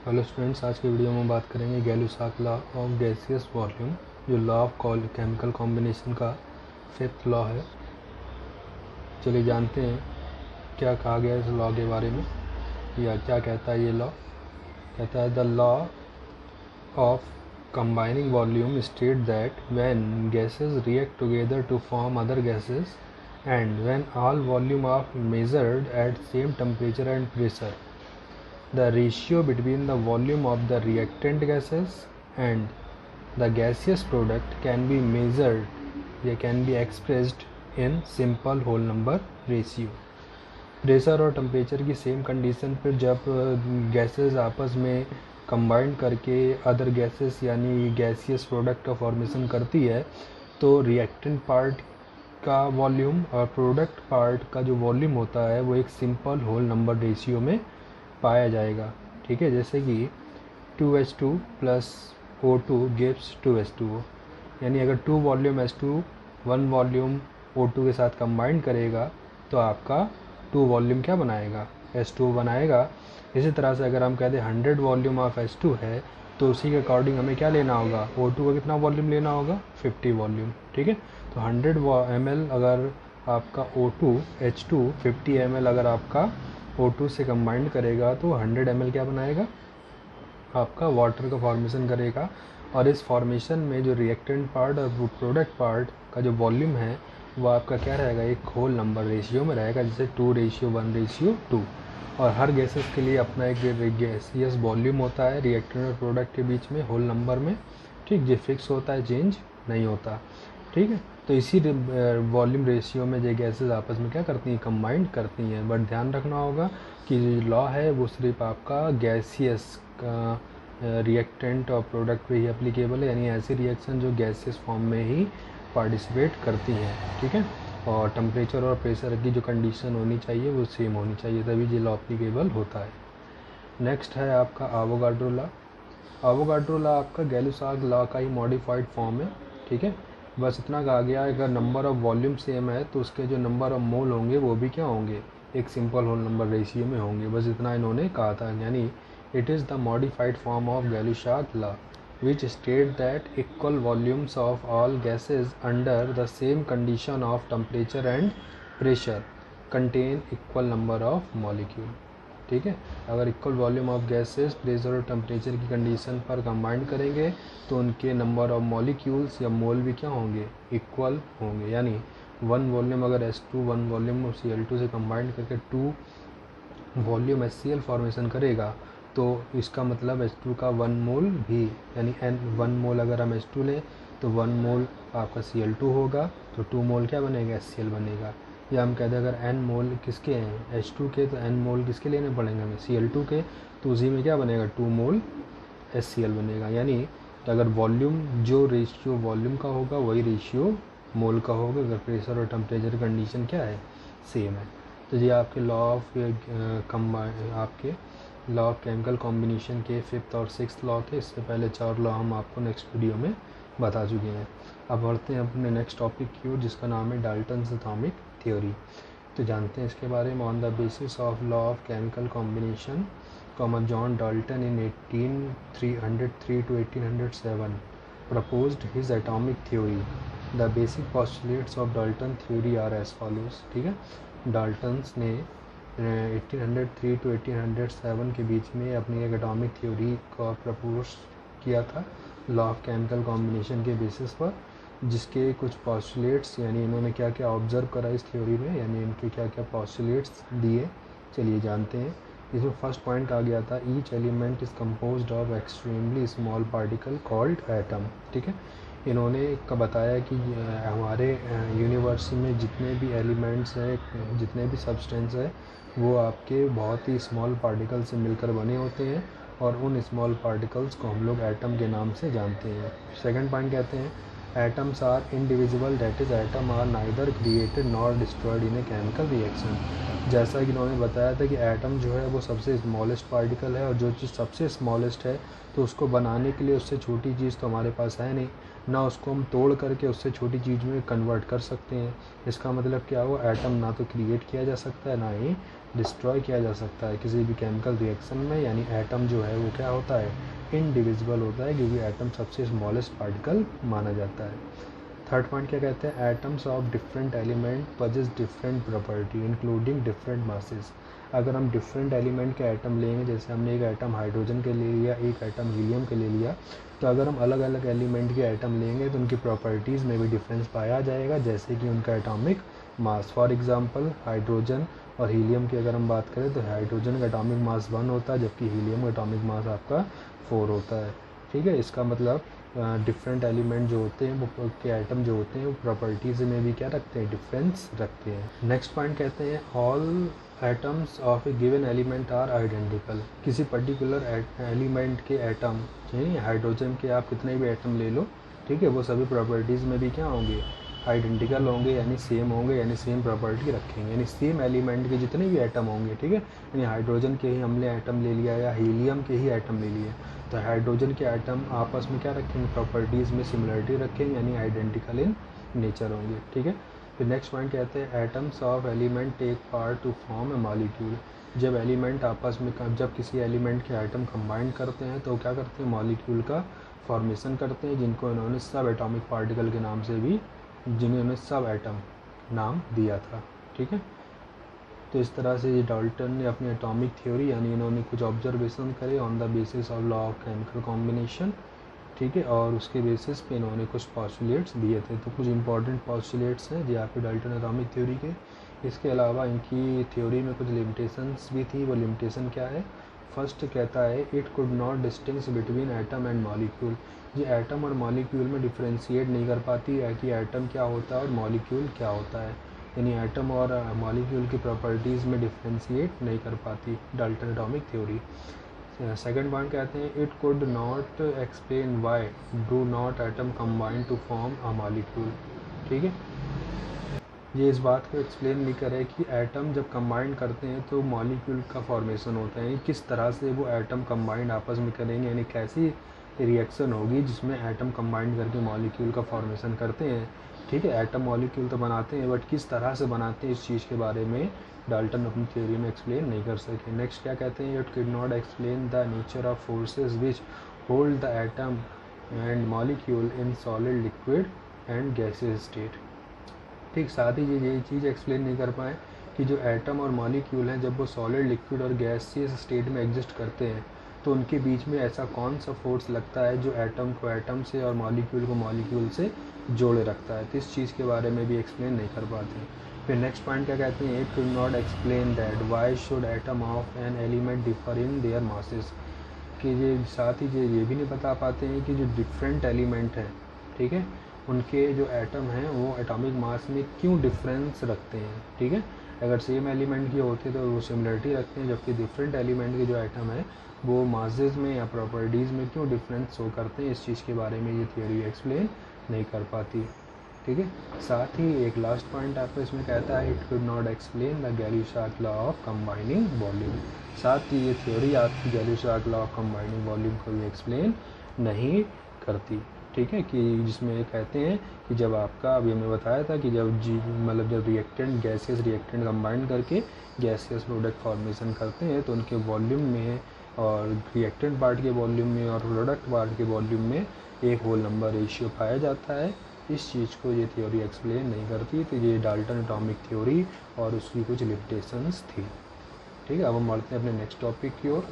Hello students, आज के video में बात करेंगे गैलुसाक लॉ ऑफ गैसियस वॉल्यूम, जो लॉ ऑफ केमिकल कॉम्बिनेशन का फिफ्थ लॉ है। चलिए जानते हैं क्या कहा गया इस लॉ के बारे में, या क्या कहता है ये लॉ। कहता है the law of combining volume state that when gases react together to form other gases and when all volume are measured at same temperature and pressure, the ratio between the volume of the reactant gases and the gaseous product can be measured या can be expressed in simple whole number ratio। Pressure और temperature की same condition पर जब gases आपस में combine करके other gases यानी gaseous product का फॉर्मेशन करती है, तो रिएक्टेंट पार्ट का वॉल्यूम और प्रोडक्ट पार्ट का जो वॉल्यूम होता है वो एक सिंपल होल नंबर रेशियो में पाया जाएगा। ठीक है, जैसे कि 2H2 plus O2 gives 2H2O, यानी अगर 2 वॉल्यूम H2 1 वॉल्यूम O2 के साथ कंबाइन करेगा तो आपका 2 वॉल्यूम क्या बनाएगा, H2O बनाएगा। इसी तरह से अगर हम कहते हैं 100 वॉल्यूम ऑफ H2 है तो उसी के अकॉर्डिंग हमें क्या लेना होगा, O2 का कितना वॉल्यूम लेना होगा, 50 वॉल्यूम। ठीक है, तो 100 ml अगर आपका O2 H2 50 ml अगर आपका O2 से कंबाइंड करेगा तो 100 ml क्या बनाएगा, आपका वाटर का फॉर्मेशन करेगा। और इस फॉर्मेशन में जो रिएक्टेंट पार्ट और प्रोडक्ट पार्ट का जो वॉल्यूम है वो आपका क्या रहेगा, एक होल नंबर रेशियो में रहेगा, जैसे 2:1:2। और हर गैसेस के लिए अपना एक गैसियस वॉल्यूम होता है रिएक्टेंट और प्रोडक्ट के बीच में होल नंबर में। ठीक, जो फिक्स होता है, चेंज नहीं होता। ठीक है, तो इसी वॉल्यूम रेशियो में जो गैसेस आपस में क्या करती हैं, कंबाइंड करती हैं। बट ध्यान रखना होगा कि जो लॉ है वो सिर्फ आपका गैसियस का रिएक्टेंट और प्रोडक्ट पे ही एप्लीकेबल है, यानी ऐसी रिएक्शन जो गैसियस फॉर्म में ही पार्टिसिपेट करती हैं। ठीक है, और टेम्परेचर और प्रेशर की जो कंडीशन होनी चाहिए वो सेम होनी चाहिए, तभी ये लॉ एप्लीकेबल होता है। नेक्स्ट है आपका एवोगाड्रो लॉ। एवोगाड्रो लॉ आपका गैलुसाक लॉ का ही मॉडिफाइड फॉर्म है। ठीक है, बस इतना कहा गया है अगर नंबर ऑफ वॉल्यूम सेम है तो उसके जो नंबर ऑफ मोल होंगे वो भी क्या होंगे, एक सिंपल होल नंबर रेशियो में होंगे। बस इतना इन्होंने कहा था, यानी it is the modified form of Gay Lussac law which state that equal volumes of all gases under the same condition of temperature and pressure contain equal number of molecule। ठीक है, अगर equal volume of gases pressure और temperature की condition पर combine करेंगे तो उनके number of molecules या मोल भी क्या होंगे, इक्वल होंगे। यानी 1 वॉल्यूम अगर H2 1 वॉल्यूम Cl2 से कंबाइन करके 2 वॉल्यूम HCl फॉर्मेशन करेगा तो इसका मतलब H2 का 1 मोल भी, यानी N 1 मोल अगर हम H2 लें तो 1 मोल आपका Cl2 होगा, तो 2 मोल क्या बनेगा, HCl बनेगा। या हम कहते हैं अगर N मोल किसके हैं, H2 के, तो N मोल किसके लेने पड़ेंगे हमें, Cl2 के, तो उसी में क्या बनेगा, 2 मोल HCl बनेगा। यानी तो अगर वॉल्यूम जो रेशियो वॉल्यूम का होगा वही रेशियो मोल का होगा, अगर प्रेशर और टेम्परेचर कंडीशन क्या है, सेम है। तो ये आपके लॉ ऑफ आपके लॉ ऑफ केमिकल कॉम्बिनेशन के 5th और 6th लॉ थे। इससे पहले 4 लॉ हम आपको नेक्स्ट वीडियो में बता चुके हैं। अब बढ़ते हैं अपने नेक्स्ट टॉपिक की ओर, जिसका नाम है डाल्टन्स एटॉमिक थ्योरी। तो जानते हैं इसके बारे में। On the basis of law of chemical combination, John Dalton in 1803 to 1807 proposed his atomic theory। the basic postulates of Dalton theory are as follows। ठीक है, डाल्टन्स ने 1803 to 1807 के बीच में अपनी एक एटॉमिक थ्योरी का प्रपोज किया था लॉ ऑफ केमिकल कॉम्बिनेशन के बेसिस पर, जिसके कुछ पॉस्टुलेट्स, यानी इन्होंने क्या क्या ऑब्जर्व करा इस थ्योरी में, यानी इनके क्या क्या पॉस्टुलेट्स दिए, चलिए जानते हैं। इसमें फर्स्ट पॉइंट आ गया था each element is composed of extremely small particle called atom. ठीक है, इन्होंने का बताया कि हमारे यूनिवर्स में जितने भी एलिमेंट्स हैं, जितने भी सब्सटेंस है, वो आपके बहुत ही स्मॉल पार्टिकल से मिलकर बने होते हैं, और उन स्मॉल पार्टिकल्स को हम लोग एटम के नाम से जानते हैं। सेकंड पॉइंट कहते हैं atoms are indivisible, that is atom are neither created nor destroyed in a chemical reaction. जैसा कि इन्होंने बताया था कि एटम जो है वो सबसे स्मॉलेस्ट पार्टिकल है, और जो चीज़ सबसे स्मॉलेस्ट है तो उसको बनाने के लिए उससे छोटी चीज़ तो हमारे पास है नहीं, ना उसको हम तोड़ करके उससे छोटी चीज़ में कन्वर्ट कर सकते हैं। इसका मतलब क्या हुआ, एटम ना तो क्रिएट किया जा सकता है ना ही डिस्ट्रॉय किया जा सकता है किसी भी केमिकल रिएक्शन में। यानी एटम जो है वो क्या होता है, इनडिविजिबल होता है, क्योंकि एटम सबसे स्मॉलेस्ट पार्टिकल माना जाता है। थर्ड पॉइंट क्या कहते हैं, atoms of different element possess different property including different masses. अगर हम डिफरेंट एलिमेंट के एटम लेंगे, जैसे हमने एक एटम हाइड्रोजन के ले लिया, एक एटम हीलियम के ले लिया, तो अगर हम अलग अलग एलिमेंट के एटम लेंगे तो उनकी प्रॉपर्टीज़ में भी डिफरेंस पाया जाएगा, जैसे कि उनका atomic mass. For example hydrogen और हीलियम की अगर हम बात करें तो हाइड्रोजन का एटॉमिक मास 1 होता है, जबकि हीलियम का एटॉमिक मास आपका 4 होता है। ठीक है, इसका मतलब डिफरेंट एलिमेंट जो होते हैं वो के एटम जो होते हैं वो प्रॉपर्टीज़ में भी क्या रखते हैं, डिफरेंस रखते हैं। नेक्स्ट पॉइंट कहते हैं all atoms of a given element are identical. किसी पर्टिकुलर एलिमेंट के एटम, यानी हाइड्रोजन के आप कितने भी एटम ले लो, ठीक है, वो सभी प्रॉपर्टीज़ में भी क्या होंगे, आइडेंटिकल होंगे, यानी सेम होंगे, यानी सेम प्रॉपर्टी रखेंगे। यानी सेम एलिमेंट के जितने भी एटम होंगे, ठीक है, यानी हाइड्रोजन के ही हमने एटम ले लिया या हीलियम के ही एटम ले लिए, तो हाइड्रोजन के एटम आपस में क्या रखेंगे, प्रॉपर्टीज़ में सिमिलरिटी रखेंगे, यानी आइडेंटिकल इन नेचर होंगे। ठीक है, फिर नेक्स्ट पॉइंट कहते हैं atoms of element take part to form a molecule. जब एलिमेंट आपस में जब किसी एलिमेंट के एटम कंबाइन करते हैं तो क्या करते हैं, मॉलिक्यूल का फॉर्मेशन करते हैं, जिनको इन्होंने सब एटॉमिक पार्टिकल के नाम से भी, जिन्होंने सब एटम नाम दिया था। ठीक है, तो इस तरह से ये डाल्टन ने अपनी एटॉमिक थ्योरी, यानी इन्होंने कुछ ऑब्जर्वेशन करे on the basis of law of chemical combination, ठीक है, और उसके बेसिस पे इन्होंने कुछ पॉस्टुलेट्स दिए थे। तो कुछ इंपॉर्टेंट पॉस्टुलेट्स हैं जो आपके डाल्टन एटॉमिक थ्योरी के। इसके अलावा इनकी थ्योरी में कुछ लिमिटेशंस भी थी। वो लिमिटेशन क्या है, फर्स्ट कहता है it could not distinguish between atom and molecule. ये एटम और मॉलिक्यूल में डिफ्रेंशिएट नहीं कर पाती है कि एटम क्या होता है और मॉलिक्यूल क्या होता है, यानी एटम और मॉलिक्यूल की प्रॉपर्टीज़ में डिफ्रेंशिएट नहीं कर पाती Dalton atomic theory. Second point कहते हैं it could not explain why do not atom combine to form a molecule. ठीक है, ये इस बात को एक्सप्लेन नहीं करे कि एटम जब कंबाइन करते हैं तो मॉलिक्यूल का फॉर्मेशन होता है, किस तरह से वो एटम कंबाइन आपस में करेंगे, यानी कैसी रिएक्शन होगी जिसमें एटम कंबाइन करके मॉलिक्यूल का फॉर्मेशन करते हैं। ठीक है, एटम मॉलिक्यूल तो बनाते हैं, बट किस तरह से बनाते हैं इस चीज़ के बारे में डाल्टन अपनी थ्योरी में एक्सप्लेन नहीं कर सके। नेक्स्ट क्या कहते हैं, it could not explain the nature of forces which hold the atom and molecule in solid, liquid and gaseous state. ठीक, साथ ही ये चीज़ एक्सप्लेन नहीं कर पाए कि जो एटम और मॉलिक्यूल हैं जब वो सॉलिड, लिक्विड और गैसियस स्टेट में एग्जिस्ट करते हैं तो उनके बीच में ऐसा कौन सा फोर्स लगता है जो एटम को एटम से और मॉलिक्यूल को मॉलिक्यूल से जोड़े रखता है। तो इस चीज़ के बारे में भी एक्सप्लेन नहीं कर पाते। फिर नेक्स्ट पॉइंट क्या कहते हैं, it could not explain that why should atom of an element differ in their masses. कि ये साथ ही ये भी नहीं बता पाते हैं कि जो डिफरेंट एलिमेंट हैं, ठीक है, उनके जो एटम हैं वो एटॉमिक मास में क्यों डिफरेंस रखते हैं। ठीक है, अगर सेम एलिमेंट की होते तो वो सिमिलरिटी रखते हैं, जबकि डिफरेंट एलिमेंट के जो एटम है वो मासेस में या प्रॉपर्टीज़ में क्यों डिफरेंस शो करते हैं, इस चीज़ के बारे में ये थियोरी एक्सप्लेन नहीं कर पाती। ठीक है, साथ ही एक लास्ट पॉइंट आपको इसमें कहता है it could not explain the Gay Lussac law of combining volume. साथ ही ये थ्योरी आपकी Gay Lussac law of combining volume को भी एक्सप्लेन नहीं करती। ठीक है, कि जिसमें कहते हैं कि जब आपका, अभी हमने बताया था कि जब जब रिएक्टेंट गैसियस रिएक्टेंट कंबाइन करके गैसियस प्रोडक्ट फॉर्मेशन करते हैं तो उनके वॉल्यूम में और रिएक्टेंट पार्ट के वॉल्यूम में और प्रोडक्ट पार्ट के वॉल्यूम में एक होल नंबर रेशियो पाया जाता है। इस चीज़ को ये थ्योरी एक्सप्लेन नहीं करती, तो ये डाल्टन एटॉमिक थ्योरी और उसकी कुछ लिमिटेशंस थी। ठीक है, अब हम बढ़ते हैं अपने नेक्स्ट टॉपिक की ओर।